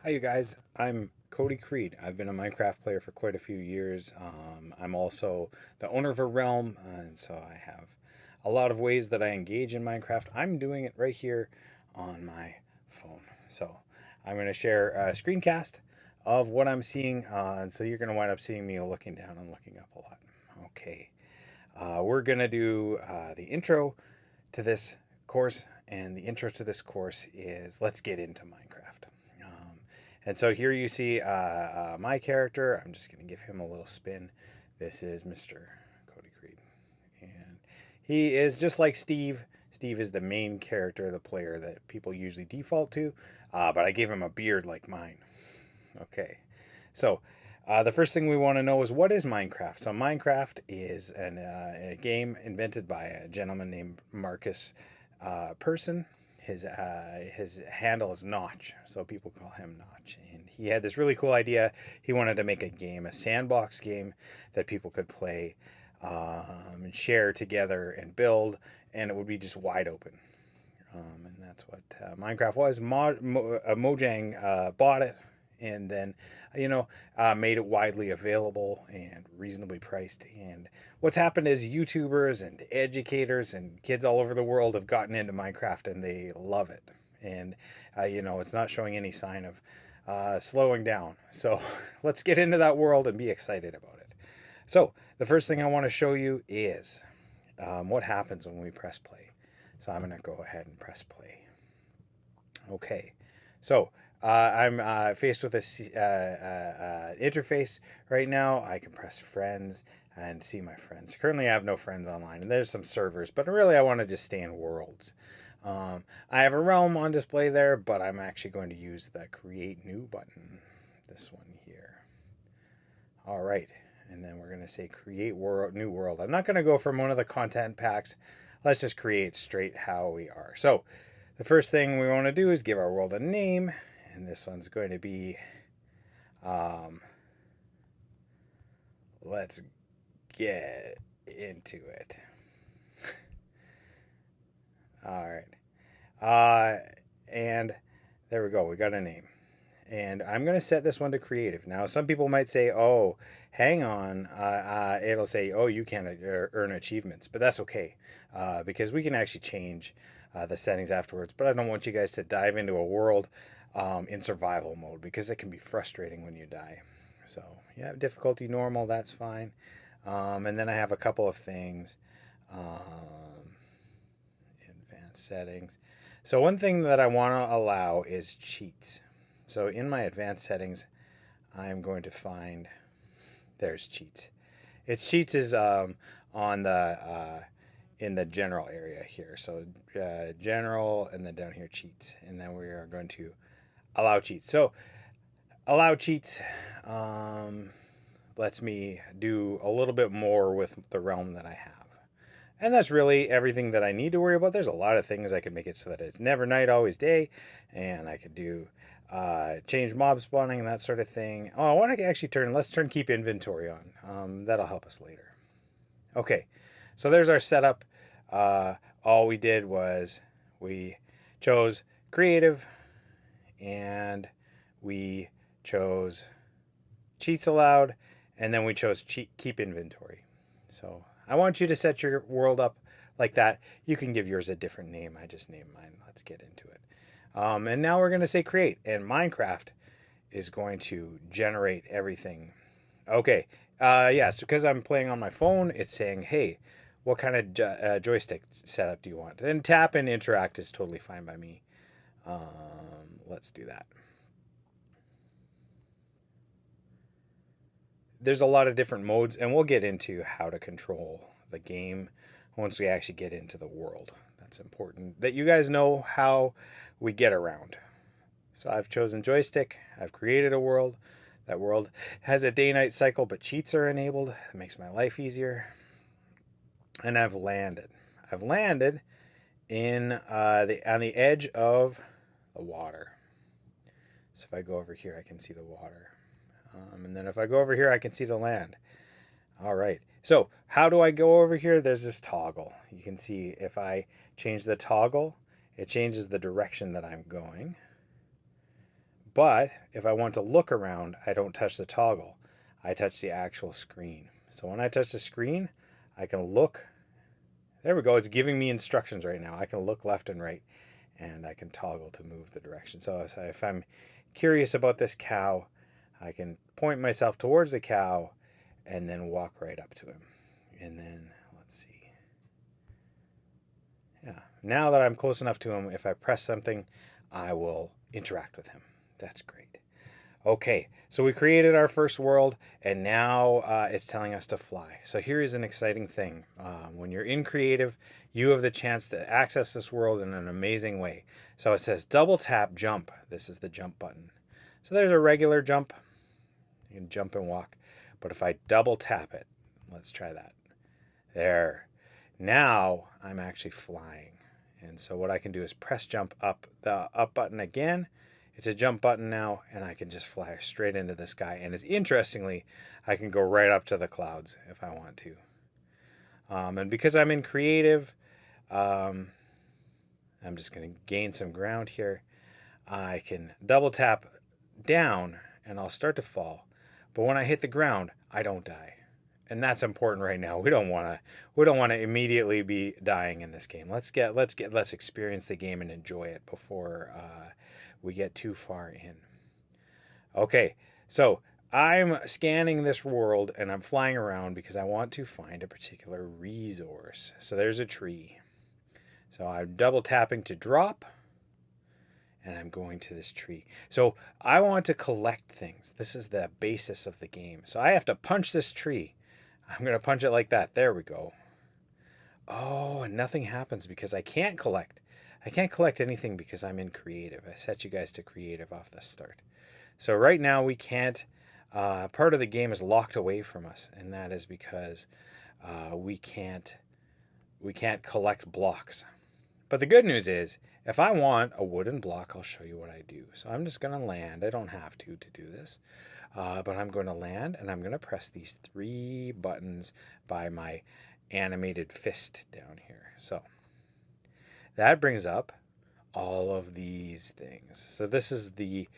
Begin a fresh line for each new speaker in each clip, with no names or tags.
Hi, you guys. I'm Cody Creed. I've been a Minecraft player for quite a few years. I'm also the owner of a realm, and so I have a lot of ways that I engage in Minecraft. I'm doing it right here on my phone. So I'm going to share a screencast of what I'm seeing, and so you're going to wind up seeing me looking down and looking up a lot. Okay. We're going to do the intro to this course, and the intro to this course is let's get into Minecraft. And so here you see my character. I'm just going to give him a little spin. This is Mr. Cody Creed. And he is just like Steve. Steve is the main character, the player that people usually default to, but I gave him a beard like mine. Okay, so the first thing we want to know is what is Minecraft? So Minecraft is a game invented by a gentleman named Marcus Person. His handle is Notch, so people call him Notch. And he had this really cool idea. He wanted to make a game, a sandbox game that people could play and share together and build, and it would be just wide open. And that's what Minecraft was. Mojang bought it and then, made it widely available and reasonably priced. And what's happened is YouTubers and educators and kids all over the world have gotten into Minecraft and they love it. And, it's not showing any sign of slowing down. So let's get into that world and be excited about it. So the first thing I want to show you is what happens when we press play. So I'm going to go ahead and press play. Okay, so I'm faced with a interface right now. I can press friends and see my friends. Currently, I have no friends online, and there's some servers, but really, I want to just stay in worlds. I have a realm on display there, but I'm actually going to use the create new button. This one here. All right, and then we're going to say create world, new world. I'm not going to go from one of the content packs. Let's just create straight how we are. So the first thing we want to do is give our world a name, and this one's going to be, let's get into it. All right. And there we go. We got a name. And I'm going to set this one to creative. Now, some people might say, oh, hang on. It'll say, oh, you can't earn achievements. But that's okay because we can actually change the settings afterwards. But I don't want you guys to dive into a world in survival mode because it can be frustrating when you die. So you have difficulty normal, that's fine. And then I have a couple of things. Advanced settings. So one thing that I want to allow is cheats. So in my advanced settings, I'm going to find, there's cheats. It's cheats is on the in the general area here. So general, and then down here cheats, and then we are going to allow cheats. So allow cheats lets me do a little bit more with the realm that I have. And that's really everything that I need to worry about. There's a lot of things I could make it so that it's never night, always day. And I could do change mob spawning and that sort of thing. Oh, I want to actually let's turn keep inventory on. That'll help us later. Okay, so there's our setup. All we did was we chose creative and we chose cheats allowed, and then we chose keep inventory. So I want you to set your world up like that. You can give yours a different name. I just named mine. Let's get into it. And now we're going to say create, and Minecraft is going to generate everything. Okay, yes, because I'm playing on my phone, it's saying, hey, what kind of joystick setup do you want? And tap and interact is totally fine by me. Let's do that. There's a lot of different modes, and we'll get into how to control the game once we actually get into the world. That's important that you guys know how we get around. So I've chosen joystick. I've created a world. That world has a day-night cycle, but cheats are enabled. It makes my life easier. And I've landed. I've landed in on the edge of the water. So if I go over here, I can see the water. And then if I go over here, I can see the land. All right. So how do I go over here? There's this toggle. You can see if I change the toggle, it changes the direction that I'm going. But if I want to look around, I don't touch the toggle. I touch the actual screen. So when I touch the screen, I can look. There we go. It's giving me instructions right now. I can look left and right, and I can toggle to move the direction. So if I'm curious about this cow, I can point myself towards the cow and then walk right up to him. And then, let's see. Yeah. Now that I'm close enough to him, if I press something, I will interact with him. That's great. Okay, so we created our first world, and now it's telling us to fly. So here is an exciting thing. When you're in creative, you have the chance to access this world in an amazing way. So it says double tap jump. This is the jump button. So there's a regular jump. You can jump and walk. But if I double tap it, let's try that. There. Now I'm actually flying. And so what I can do is press jump up, the up button again. It's a jump button now, and I can just fly straight into the sky. And interestingly, I can go right up to the clouds if I want to. And because I'm in creative, I'm just going to gain some ground here. I can double tap down, and I'll start to fall. But when I hit the ground, I don't die. And that's important right now. We don't want to immediately be dying in this game. Let's experience the game and enjoy it before we get too far in. Okay, so I'm scanning this world and I'm flying around because I want to find a particular resource. So there's a tree. So I'm double tapping to drop, and I'm going to this tree. So I want to collect things. This is the basis of the game. So I have to punch this tree. I'm going to punch it like that. There we go. Oh, and nothing happens because I can't collect. I can't collect anything because I'm in creative. I set you guys to creative off the start. So right now we can't, part of the game is locked away from us, and that is because we can't collect blocks. But the good news is, if I want a wooden block, I'll show you what I do. So I'm just going to land. I don't have to do this. But I'm going to land, and I'm going to press these 3 buttons by my animated fist down here. So that brings up all of these things. So this is the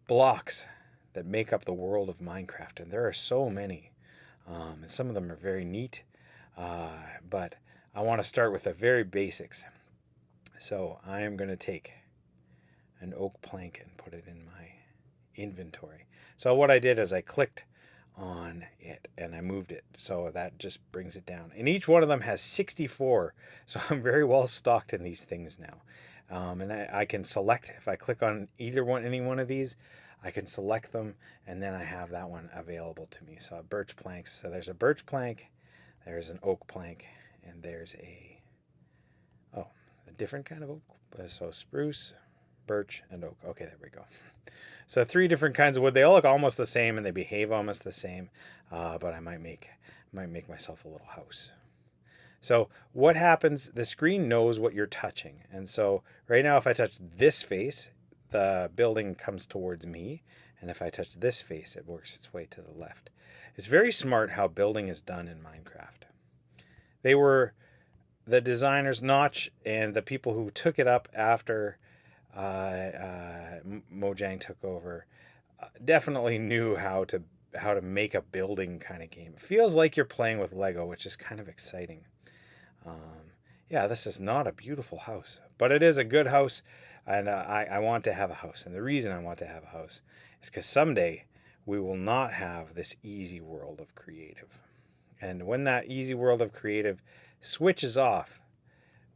blocks that make up the world of Minecraft, and there are so many. And some of them are very neat, but I want to start with the very basics. So I am going to take an oak plank and put it in my inventory. So what I did is I clicked on it and I moved it, so that just brings it down. And each one of them has 64, so I'm very well stocked in these things now. And I can select, if I click on any one of these, I can select them, and then I have that one available to me. So birch planks. So there's a birch plank, there's an oak plank, and there's a different kind of oak. So spruce, birch, and oak. Okay, there we go. So 3 different kinds of wood. They all look almost the same and they behave almost the same, but I might make myself a little house. So what happens, the screen knows what you're touching. And so right now if I touch this face, the building comes towards me. And if I touch this face, it works its way to the left. It's very smart how building is done in Minecraft. The designers, Notch, and the people who took it up after Mojang took over, definitely knew how to make a building kind of game. It feels like you're playing with Lego, which is kind of exciting. Yeah, this is not a beautiful house, but it is a good house, and I want to have a house. And the reason I want to have a house is because someday we will not have this easy world of creative. And when that easy world of creative switches off,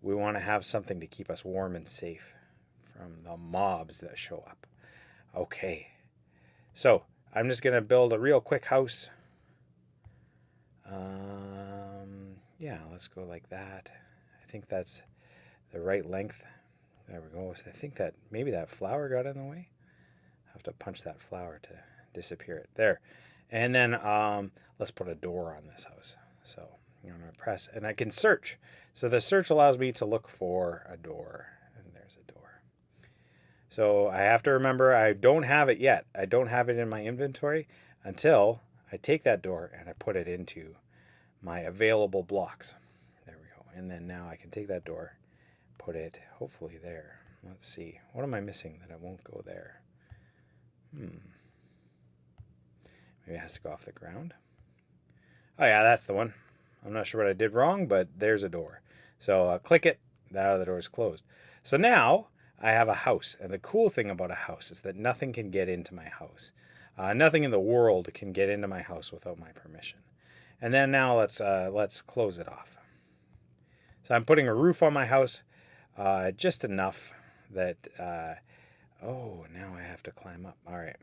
we want to have something to keep us warm and safe from the mobs that show up. Okay, so I'm just going to build a real quick house. Yeah, let's go like that. I think that's the right length. There we go. I think that maybe that flower got in the way. I have to punch that flower to disappear it. There. And then let's put a door on this house. So I'm going to press, and I can search. So the search allows me to look for a door. And there's a door. So I have to remember I don't have it yet. I don't have it in my inventory until I take that door and I put it into my available blocks. There we go. And then now I can take that door, put it hopefully there. Let's see. What am I missing that I won't go there? Maybe it has to go off the ground. Oh yeah, that's the one. I'm not sure what I did wrong, but there's a door. So click it, that other door is closed. So now I have a house. And the cool thing about a house is that nothing can get into my house. Nothing in the world can get into my house without my permission. And then now let's close it off. So I'm putting a roof on my house, just enough that, oh, now I have to climb up. All right.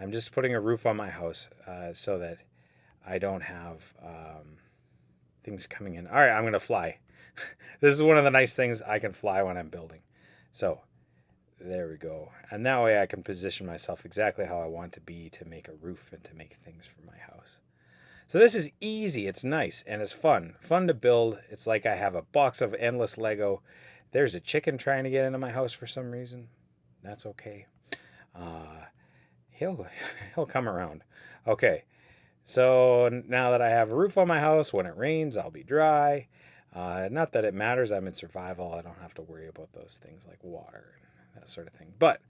I'm just putting a roof on my house so that I don't have things coming in. All right, I'm going to fly. This is one of the nice things. I can fly when I'm building. So there we go. And that way I can position myself exactly how I want to be to make a roof and to make things for my house. So this is easy. It's nice and it's fun. Fun to build. It's like I have a box of endless Lego. There's a chicken trying to get into my house for some reason. That's okay. He'll come around. Okay. So now that I have a roof on my house, when it rains, I'll be dry. Not that it matters. I'm in survival. I don't have to worry about those things like water and that sort of thing. But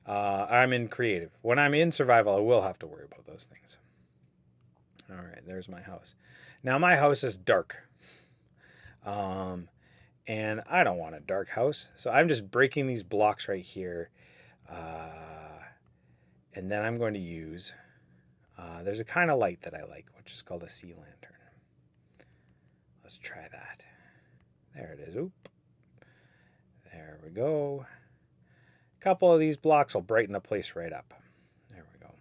I'm in creative. When I'm in survival, I will have to worry about those things. All right, there's my house. Now my house is dark. And I don't want a dark house. So I'm just breaking these blocks right here. And then I'm going to use, there's a kind of light that I like, which is called a sea lantern. Let's try that. There it is. Oop. There we go. A couple of these blocks will brighten the place right up. There we go.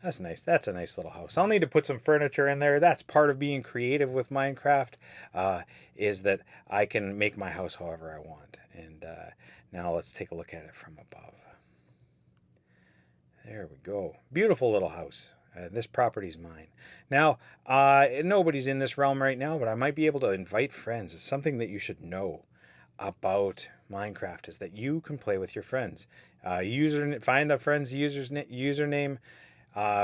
That's nice. That's a nice little house. I'll need to put some furniture in there. That's part of being creative with Minecraft, is that I can make my house however I want. And now let's take a look at it from above. There we go. Beautiful little house. This property's mine. Now, nobody's in this realm right now, but I might be able to invite friends. It's something that you should know about Minecraft, is that you can play with your friends. Find the friend's username,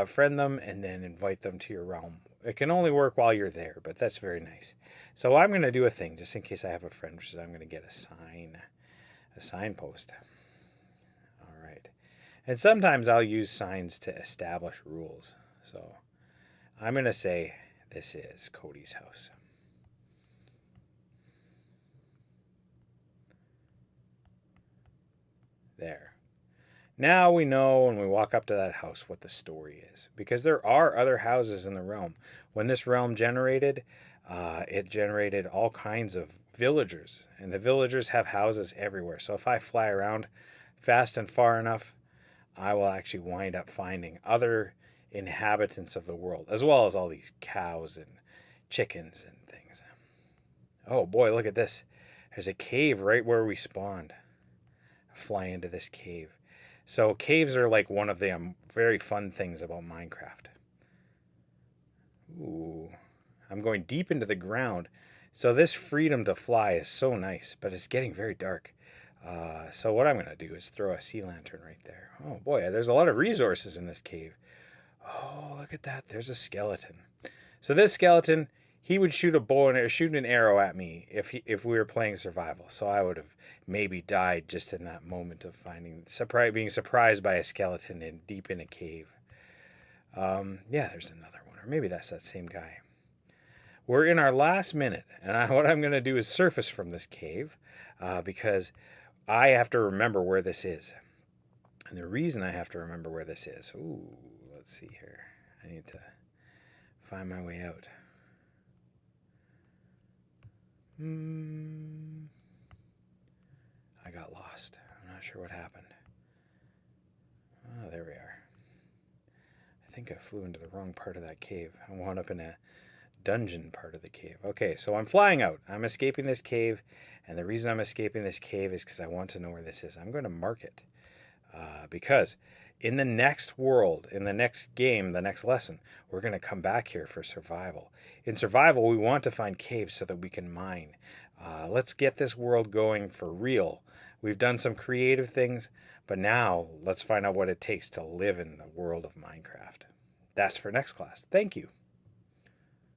friend them, and then invite them to your realm. It can only work while you're there, but that's very nice. So I'm going to do a thing, just in case I have a friend, which is I'm going to get a signpost. And sometimes I'll use signs to establish rules. So I'm going to say this is Cody's house. There. Now we know when we walk up to that house what the story is. Because there are other houses in the realm. When this realm generated, it generated all kinds of villagers. And the villagers have houses everywhere. So if I fly around fast and far enough, I will actually wind up finding other inhabitants of the world, as well as all these cows and chickens and things. Oh boy, look at this. There's a cave right where we spawned. Fly into this cave. So caves are like one of the very fun things about Minecraft. Ooh, I'm going deep into the ground. So this freedom to fly is so nice, but it's getting very dark. So what I'm going to do is throw a sea lantern right there. Oh boy, there's a lot of resources in this cave. Oh, look at that. There's a skeleton. So this skeleton, he would shoot an arrow at me if we were playing survival. So I would have maybe died just in that moment of being surprised by a skeleton deep in a cave. Yeah, there's another one. Or maybe that's that same guy. We're in our last minute, and what I'm going to do is surface from this cave because I have to remember where this is. And the reason I have to remember where this is, let's see here. I need to find my way out. I got lost. I'm not sure what happened. Oh, there we are. I think I flew into the wrong part of that cave. I wound up in a dungeon part of the cave. Okay, so I'm flying out. I'm escaping this cave, and the reason I'm escaping this cave is because I want to know where this is. I'm going to mark it because in the next world, in the next game, the next lesson, we're going to come back here for survival. In survival, we want to find caves so that we can mine. Let's get this world going for real. We've done some creative things, but now let's find out what it takes to live in the world of Minecraft. That's for next class. Thank you.